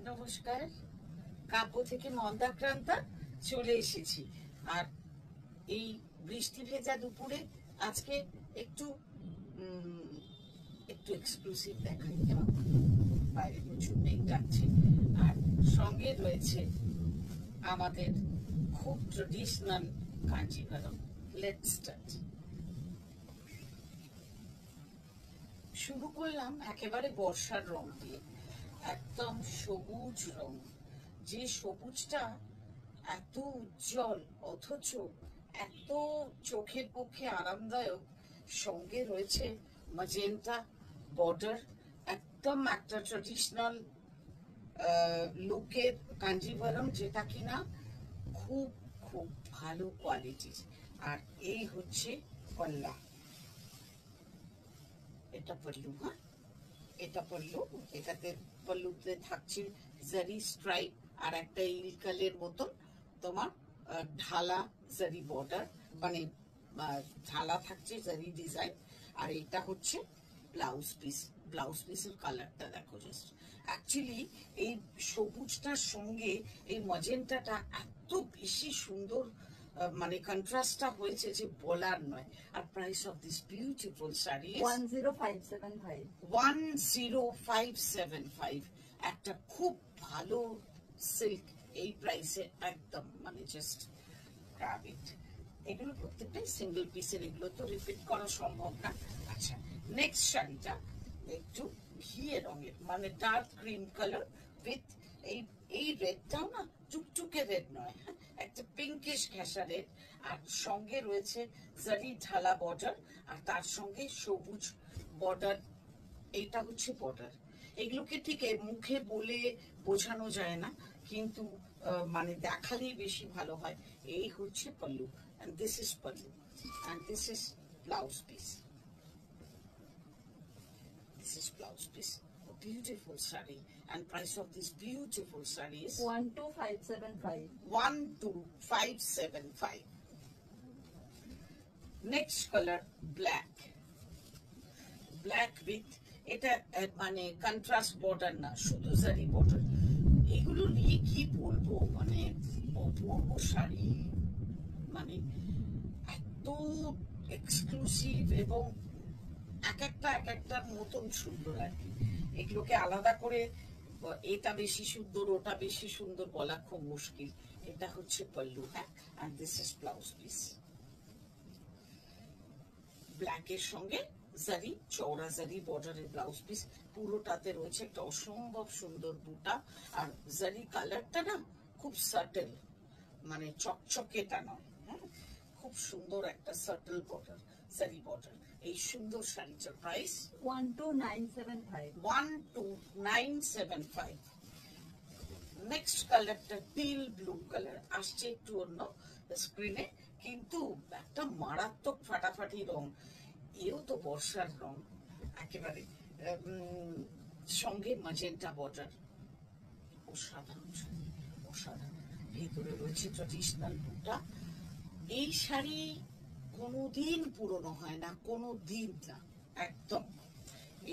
নমস্কার, কাব্য থেকে মন্দাক্রান্তা চলে এসেছি। আর এই বৃষ্টি ভেজা দুপুরে আজকে একটু একটু এক্সক্লুসিভ দেখাই, কেমন? বাইরে প্রচুর মেঘ ডাকছে, আর সঙ্গে রয়েছে আমাদের খুব ট্রেডিশনাল কাঞ্জিভারম। Let's start. শুরু করলাম একেবারে বর্ষার রং দিয়ে, একদম সবুজ রং। যে সবুজটা এত উজ্জ্বল অথচ এত চোখের পক্ষে আরামদায়ক। সঙ্গে রয়েছে ম্যাজেন্টা বর্ডার, একদম একটা ট্রেডিশনাল লুকের কাঞ্জিভারম, যেটা কিনা খুব খুব ভালো কোয়ালিটির। আর এই হচ্ছে পল্লা, এটা পল্লু। হ্যাঁ, এটা পল্লু। এটাতে পল্লুতে থাকছে জারি স্ট্রাইপ আর একটা ইলকালের মতন তোমার ঢালা জারি বর্ডার, মানে ঢালা থাকছে জারি ডিজাইন। আর এটা হচ্ছে ব্লাউজ পিস। ব্লাউজ পিসের কালারটা দেখো জাস্ট। অ্যাকচুয়ালি এই সবুজটার সঙ্গে এই ম্যাজেন্টাটা এত বেশি সুন্দর, মানে কন্ট্রাস্টটা হয়েছে যে বলার নয়। আর price of this beautiful sari 10575 10575। একটা খুব ভালো সিল্ক এই প্রাইসে, একদম মানে জাস্ট গ্র্যাব ইট। এগুলো প্রত্যেকটাই সিঙ্গেল পিসের, এগুলো তো রিপিট করা সম্ভব না। আচ্ছা, নেক্সট শাড়িটা একটু ঘিয়ে রঙের, মানে ডার্ক ক্রিম কালার উইথ এই রেডটাও না টুকটুকে রেড নয়, হ্যাঁ, একটা পিঙ্কিশ ঘেঁষা রেড। আর সঙ্গে রয়েছে জারি ঢালা বর্ডার, আর তার সঙ্গে সবুজ বর্ডার। এইটা হচ্ছে বর্ডার। এগুলোকে ঠিক মুখে বলে বোঝানো যায় না, কিন্তু মানে দেখালেই বেশি ভালো হয়। এই হচ্ছে pallu, and this is pallu, and this is blouse piece. This is blouse piece. A beautiful saree, and price of this beautiful saree is 12575 12575. Next color black. Black with এটা মানে কন্ট্রাস্ট বর্ডার না, শুধু জারি বর্ডার। এগুলো নিয়ে কি বলবো, মানে অপূর্ব শাড়ি, মানে এত এক্সক্লুসিভ এবং এক একটার মতন সুন্দর আর কি। এগুলোকে আলাদা করে এটা বেশি সুন্দর ওটা বেশি সুন্দর বলা খুব মুশকিল। এটা হচ্ছে পল্লু, হ্যাঁ, and this is blouse piece. ব্ল্যাকের সঙ্গে জারি, চওড়া জারি বর্ডারের ব্লাউজ পিস। পুরোটাতে রয়েছে একটা অসম্ভব সুন্দর বুটা। আর জারি কালারটা না খুব সাটেল, মানে চকচকেটা নয়, হ্যাঁ, খুব সুন্দর একটা সাটেল বর্ডার, জারি বর্ডার। এই সুন্দর শাড়িটার প্রাইস 12975 12975। নেক্সট কালারটা টিল ব্লু কালার আসছে, একটু অন্য স্ক্রিনে, কিন্তু একটা মারাত্মক ফাটাফাটি রং। এও তো বর্ষার রং একেবারে। সঙ্গে ম্যাজেন্টা বর্ডার। অসাধারণ শাড়ি, অসাধারণ। ভেতরে রয়েছে ট্রেডিশনাল বুটা। এই শাড়ি কোনোদিন পুরনো হয় না, কোনো দিন না, একদম।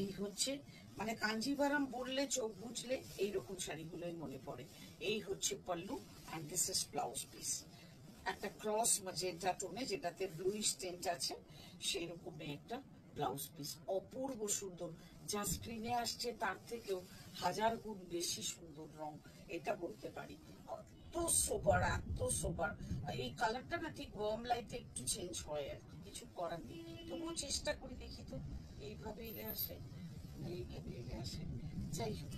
এই হচ্ছে মানে কাঞ্জিভারম বললে চোখ বুঝলে এইরকম শাড়িগুলোই মনে পড়ে। এই হচ্ছে pallu, and this is blouse piece. একটা ক্রস ম্যাজেন্টা টোনে, যেটাতে ব্লুইশ টেন্ট আছে, সেই রকমই একটা ব্লাউজ পিস। অপূর্ব সুন্দর, যা স্ক্রিনে আসছে তার থেকেও 1000 গুণ বেশি সুন্দর রং, এটা বলতে পারি। এত সোবার, এত সোবার। এই কালারটা না ঠিক ওয়ার্ম লাইটে একটু চেঞ্জ হয় আর কি, কিছু করার নেই। তবুও চেষ্টা করি, দেখি তো এইভাবে এলে আসে, এইভাবে এলে আসে। যাই হোক,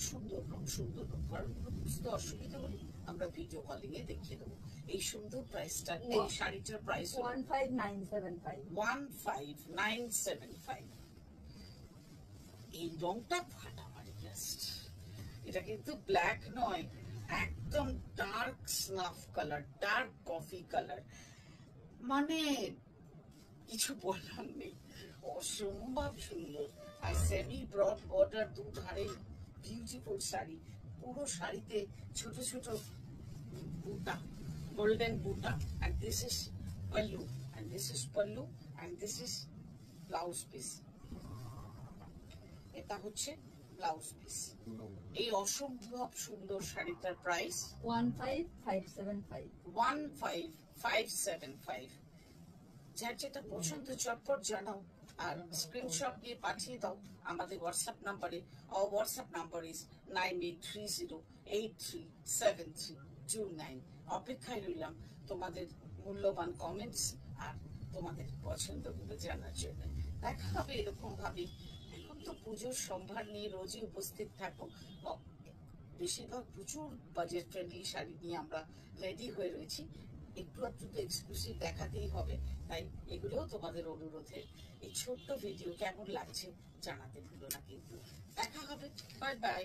সুন্দর রং, সুন্দর রং। কারণ বুঝতে অসুবিধা হলে আমরা ভিডিও কলিং এ দেখিয়ে দেবো। এই সুন্দর প্রাইসটা, এই শাড়িটার প্রাইস 15975 15975। এই রংটা ফাটাফাটি জাস্ট। এটা কিন্তু ব্ল্যাক নয়, একদম dark snuff colour, dark coffee colour, মানে কিছু বলার নেই, অসম্ভব সুন্দর। আর সেমি ব্রড বর্ডার দুধারে, বিউটিফুল শাড়ি। পুরো শাড়িতে ছোট ছোট বুটা, গোল্ডেন বুটা। and this is pallu, and this is pallu, and this is blouse piece. এটা হচ্ছে ব্লাউজ পিস। এই অসম্ভব সুন্দর শাড়িটার প্রাইস 15575 15575। যার যেটা পছন্দ চটপট জানাও আর স্ক্রিনশট দিয়ে পাঠিয়ে দাও আমাদের হোয়াটসঅ্যাপ নাম্বারে। our WhatsApp number is 9830837329। অপেক্ষায় রইলাম তোমাদের মূল্যবান কমেন্টস আর তোমাদের পছন্দগুলো জানার জন্য। দেখা হবে এরকম ভাবে। এখন তো পুজোর সম্ভার নিয়ে রোজই উপস্থিত থাকো। বেশিরভাগ প্রচুর বাজেট ফ্রেন্ডলি শাড়ি নিয়ে আমরা রেডি হয়ে রয়েছি। একটু একটু তো এক্সক্লুসিভ দেখাতেই হবে, তাই এগুলোও তোমাদের অনুরোধে। এই ছোট্ট ভিডিও কেমন লাগছে জানাতে ভুলো না কিন্তু। দেখা হবে, বাই বাই।